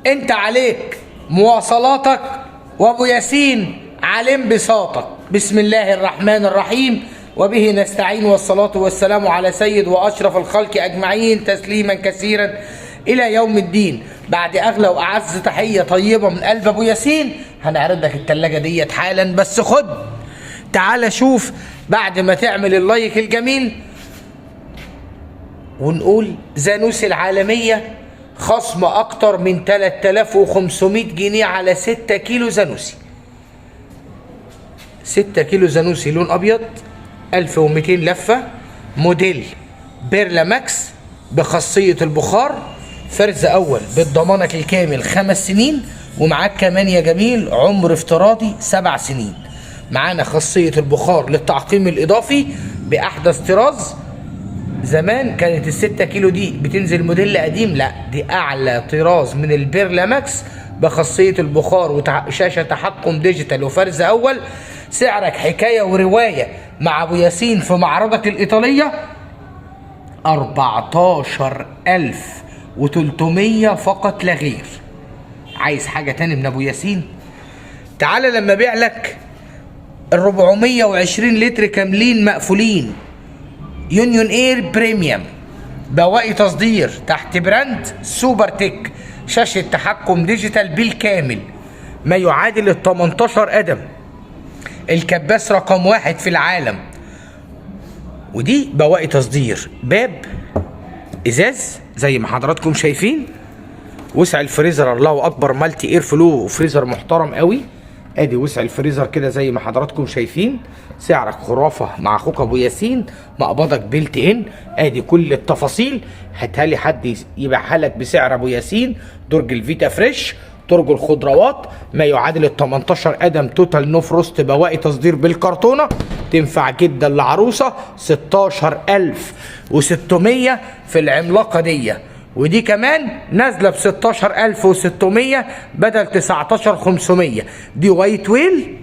انت عليك مواصلاتك وابو ياسين على انبساطك. بسم الله الرحمن الرحيم، وبه نستعين، والصلاة والسلام على سيد واشرف الخلق اجمعين، تسليما كثيرا الى يوم الدين. بعد اغلى واعز تحية طيبة من قلب ابو ياسين، هنعرض لك التلاجة ديت حالا. بس خد تعال شوف بعد ما تعمل اللايك الجميل ونقول زانوسي العالمية خصم اكتر من 3500 جنيه على 6 كيلو زانوسي. 6 كيلو زانوسي لون ابيض، 1200 لفة، موديل بيرلا ماكس بخاصية البخار، فرز اول بالضمانك الكامل 5 سنين، ومعاك كمان يا جميل عمر افتراضي 7 سنين. معانا خاصية البخار للتعقيم الاضافي باحدث طراز. زمان كانت ال6 كيلو دي بتنزل موديل قديم، لا دي اعلى طراز من البيرلا ماكس بخاصية البخار وشاشة تحكم ديجيتال وفرز اول. سعرك حكاية ورواية مع ابو ياسين في معرضك الايطالية 14300 فقط لا غير. عايز حاجة تاني من ابو ياسين؟ تعالى لما بيع لك ال 420 لتر كاملين مقفولين يونيون اير بريميوم بواقي تصدير تحت براند سوبر تك، شاشة تحكم ديجيتال بالكامل ما يعادل ال 18 قدم، الكباس رقم 1 في العالم. ودي بواقي تصدير باب ازاز زي ما حضراتكم شايفين. وسع الفريزر الله اكبر، مالتي اير فلو، فريزر محترم قوي. ادي وسع الفريزر كده زي ما حضراتكم شايفين. سعرك خرافه مع اخوك ابو ياسين، مقبضك بيلت ان. ادي كل التفاصيل، هاتها لي حد يبيعها لك بسعر ابو ياسين. درج الفيتا فريش، درج الخضروات ما يعادل ال 18 قدم، توتال نو فروست بواقي تصدير بالكرتونه، تنفع جدا لعروسه. 16600 في العملاقه دي، ودي كمان نازله ب 16600 بدل 19500. دي وايت ويل.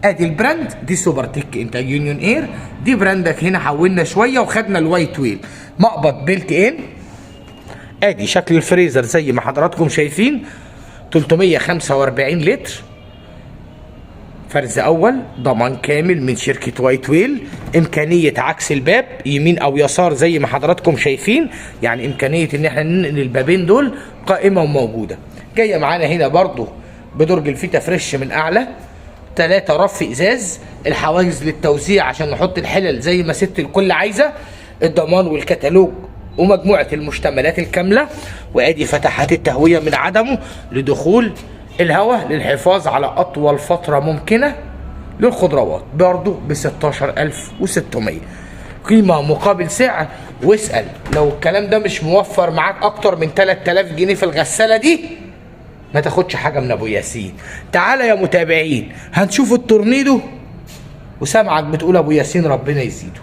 ادي البراند، دي سوبر تك انتاج يونيون اير. دي براندك هنا حولنا شويه وخدنا الوايت ويل. مقبض بيلت ان. ادي شكل الفريزر زي ما حضراتكم شايفين، 345 لتر، فرز اول، ضمان كامل من شركه وايت ويل. امكانيه عكس الباب يمين او يسار زي ما حضراتكم شايفين، يعني امكانيه ان احنا ننقل البابين دول قائمه وموجوده. جايه معانا هنا برضو بدرج الفيتا فريش من اعلى، 3 رف ازاز، الحواجز للتوزيع عشان نحط الحلل زي ما ست الكل عايزه، الضمان والكتالوج ومجموعه المشتملات الكامله. وادي فتحات التهويه من عدمه لدخول الهواء للحفاظ على اطول فتره ممكنه للخضروات، برضو ب 16600. قيمه مقابل سعر. واسال لو الكلام ده مش موفر معاك اكتر من 3000 جنيه في الغساله دي ما تاخدش حاجه من ابو ياسين. تعالى يا متابعين هنشوف التورنيدو، وسامعك بتقول ابو ياسين ربنا يزيده.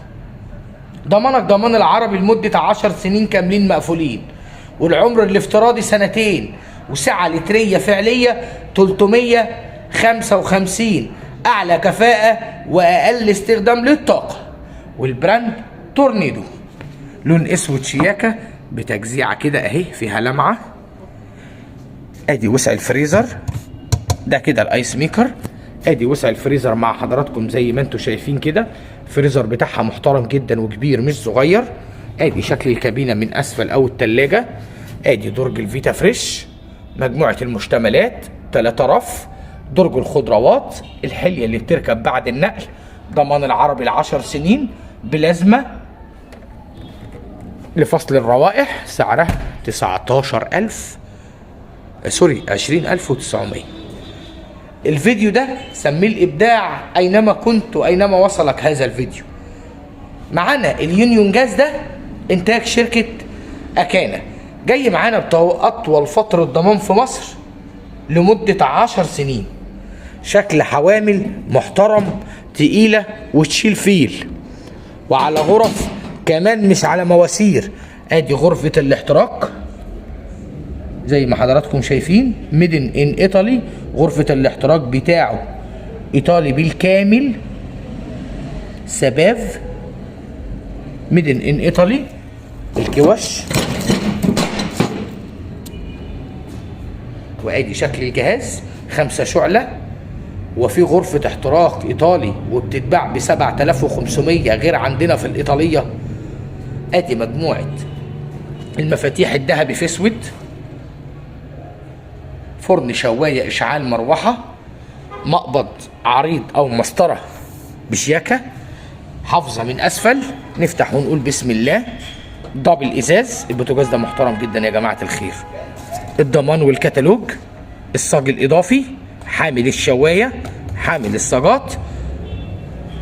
ضمانك ضمان العربي لمده 10 سنين كاملين مقفولين، والعمر الافتراضي 2 سنين، وسعه لتريه فعليه 355، اعلى كفاءه واقل استخدام للطاقه. والبراند تورنيدو، لون اسود شياكه بتجزيعه كده اهي فيها لمعه. ادي وسع الفريزر ده كده الايس ميكر. ادي وسع الفريزر مع حضراتكم زي ما انتم شايفين كده، الفريزر بتاعها محترم جدا وكبير مش صغير. ادي شكل الكابينه من اسفل او التلاجة. ادي درج الفيتا فريش، مجموعه المشتملات، 3 رف، درج الخضروات، الحليه اللي بتركب بعد النقل، ضمان العربي ل10 سنين، بلازمه لفصل الروائح، سعرها 20900. الفيديو ده سميه الابداع اينما كنت واينما وصلك هذا الفيديو. معانا اليونيون جاز ده انتاج شركه اكانا، جاي معانا باطول فتره ضمان في مصر لمده 10 سنين. شكل حوامل محترم، تقيله وتشيل فيل، وعلى غرف كمان مش على مواسير. ادي غرفه الاحتراق زي ما حضراتكم شايفين، ميدن ان ايطالي. غرفه الاحتراق بتاعه ايطالي بالكامل، سباف، ميدن ان ايطالي. الكوش وادي شكل الجهاز. 5 شعلة، وفي غرفة احتراق ايطالي وبتتباع ب 7500 غير عندنا في الايطالية. ادي مجموعة المفاتيح الذهبي في اسود. فرن شواية اشعال مروحة، مقبض عريض او مسطرة بشياكة، حافظة من اسفل. نفتح ونقول بسم الله. دبل ازاز، البوتاجاز ده محترم جدا يا جماعة الخير. الضمان والكتالوج، الصاج الاضافي، حامل الشواية، حامل الصاجات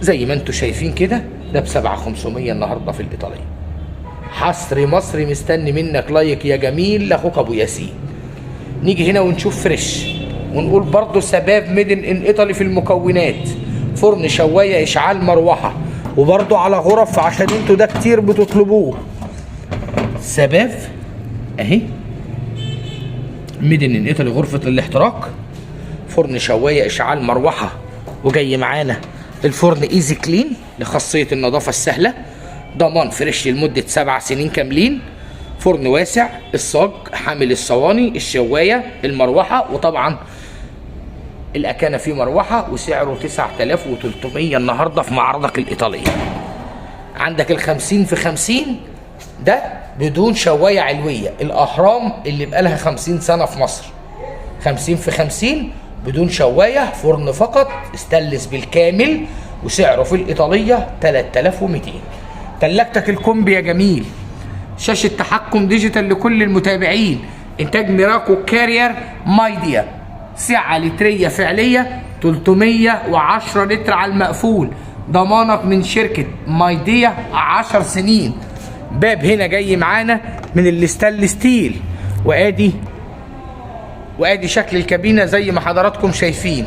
زي ما انتوا شايفين كده. ده ب 7500 النهارده في الايطالية. حصري مصري، مستني منك لايك يا جميل لاخوك ابو ياسين. نيجي هنا ونشوف فريش ونقول برضو سباب ميدن ان ايطالي في المكونات. فرن شواية اشعال مروحة، وبرضو على غرف عشان انتوا ده كتير بتطلبوه. سباب اهي ميدن ان ايطالي غرفة الاحتراق. فرن شواية اشعال مروحة، وجاي معانا الفرن ايزي كلين لخاصية النظافة السهلة. ضمان فريش لمدة 7 سنين كاملين. فرن واسع، الصاج، حامل الصواني، الشواية، المروحة، وطبعا الأكانة فيه مروحة، وسعره 9300 النهاردة في معرضك الإيطالية. عندك ال50 في 50 ده بدون شواية علوية، الأهرام اللي بقالها 50 سنة في مصر. 50 في 50 بدون شواية، فرن فقط، استانلس بالكامل، وسعره في الإيطالية 3200. تلاجتك الكومبي يا جميل، شاشة تحكم ديجيتال لكل المتابعين. إنتاج ميراكو كارير مايديا، سعة لترية فعلية 310 لتر على المقفول. ضمانك من شركة مايديا 10 سنين. باب هنا جاي معانا من الستانلس ستيل، وادي شكل الكابينة زي ما حضراتكم شايفين.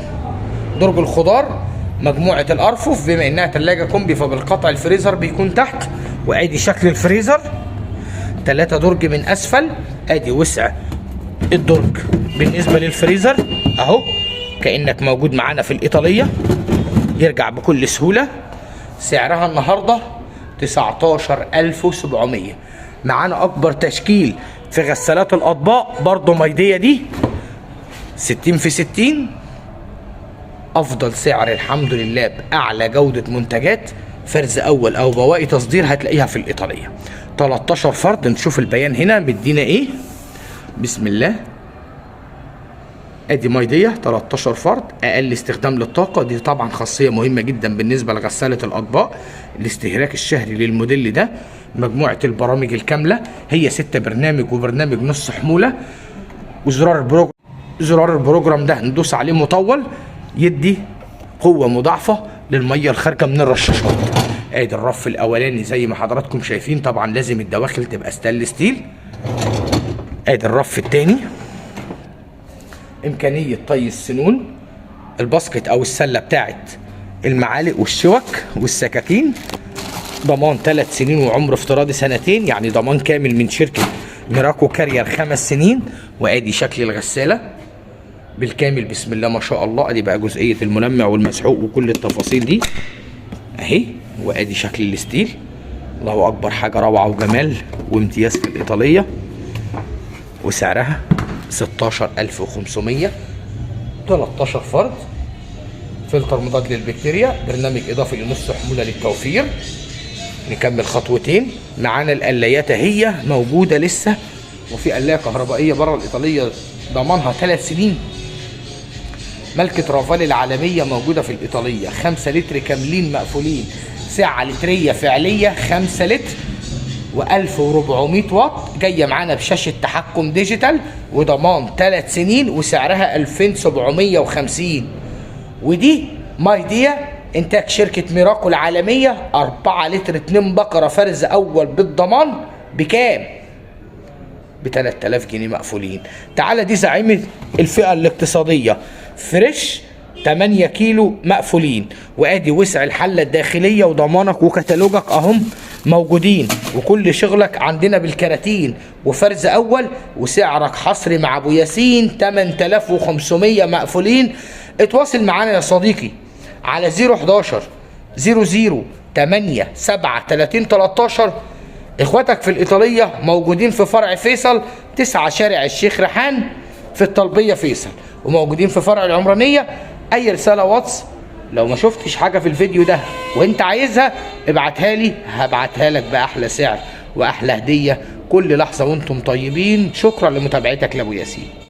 درج الخضار، مجموعة الأرفف، بما إنها تلاجة كومبي فبالقطع الفريزر بيكون تحت. وادي شكل الفريزر، 3 درج من أسفل. ادي وسع الدرج بالنسبة للفريزر أهو، كأنك موجود معانا في الإيطالية. يرجع بكل سهولة. سعرها النهاردة 19700. معانا أكبر تشكيل في غسالات الأطباق برضو مايديا دي 60 في 60. أفضل سعر الحمد لله بأعلى جودة منتجات. فرز أول أو بواقي تصدير هتلاقيها في الإيطالية. 13 فرد. نشوف البيان هنا مدينا إيه. بسم الله. ادي مايديا 13 فرد، اقل استخدام للطاقه. دي طبعا خاصيه مهمه جدا بالنسبه لغساله الاطباق. الاستهلاك الشهري للموديل ده. مجموعه البرامج الكامله، هي 6 برنامج وبرنامج نص حموله. وزرار البروجرام ده ندوس عليه مطول، يدي قوه مضاعفه للميه الخارجه من الرشاشات. ادي الرف الاولاني زي ما حضراتكم شايفين، طبعا لازم الدواخل تبقى ستانلس ستيل. ادي الرف الثاني، إمكانية طي السنون، الباسكت أو السلة بتاعت المعالق والشوك والسكاكين. ضمان 3 سنين وعمر افتراضي 2 يعني ضمان كامل من شركة ميراكو كارير 5 سنين. وادي شكل الغسالة بالكامل بسم الله ما شاء الله. ادي بقى جزئية الملمع والمسحوق وكل التفاصيل دي اهي. وادي شكل الستيل. الله أكبر، حاجة روعة وجمال وامتياز في الإيطالية. وسعرها 16500. 13 فرد. فلتر مضاد للبكتيريا، برنامج اضافي لنص حموله للتوفير. نكمل خطوتين. معانا القلايات هي موجوده لسه، وفي قلايه كهربائيه بره الايطاليه ضمانها 3 سنين. ماركه رافالي العالميه موجوده في الايطاليه. 5 لتر كاملين مقفولين، سعه لتريه فعليه 5 لتر و1400 واط. جايه معانا بشاشه تحكم ديجيتال وضمان 3 سنين، وسعرها 2750. ودي مايديا انتاج شركه ميراكو العالميه. 4 لتر 2 بقره فرز اول بالضمان. بكام؟ ب 3000 جنيه مقفولين. تعالى دي زعيمه الفئه الاقتصاديه، فريش 8 كيلو مقفولين. وادي وسع الحله الداخليه وضمانك وكتالوجك اهم موجودين، وكل شغلك عندنا بالكراتين وفرز اول. وسعرك حصري مع ابو ياسين 8500 مقفولين. اتواصل معانا يا صديقي على 011 00 8 7 30 13. اخواتك في الايطاليه موجودين في فرع فيصل 9 شارع الشيخ ريحان. في الطلبيه فيصل، وموجودين في فرع العمرانيه. اي رساله واتس لو ما شفتش حاجه في الفيديو ده وانت عايزها ابعتها لي، هبعتها لك باحلى سعر واحلى هديه. كل لحظه وانتم طيبين. شكرا لمتابعتك لابو ياسين.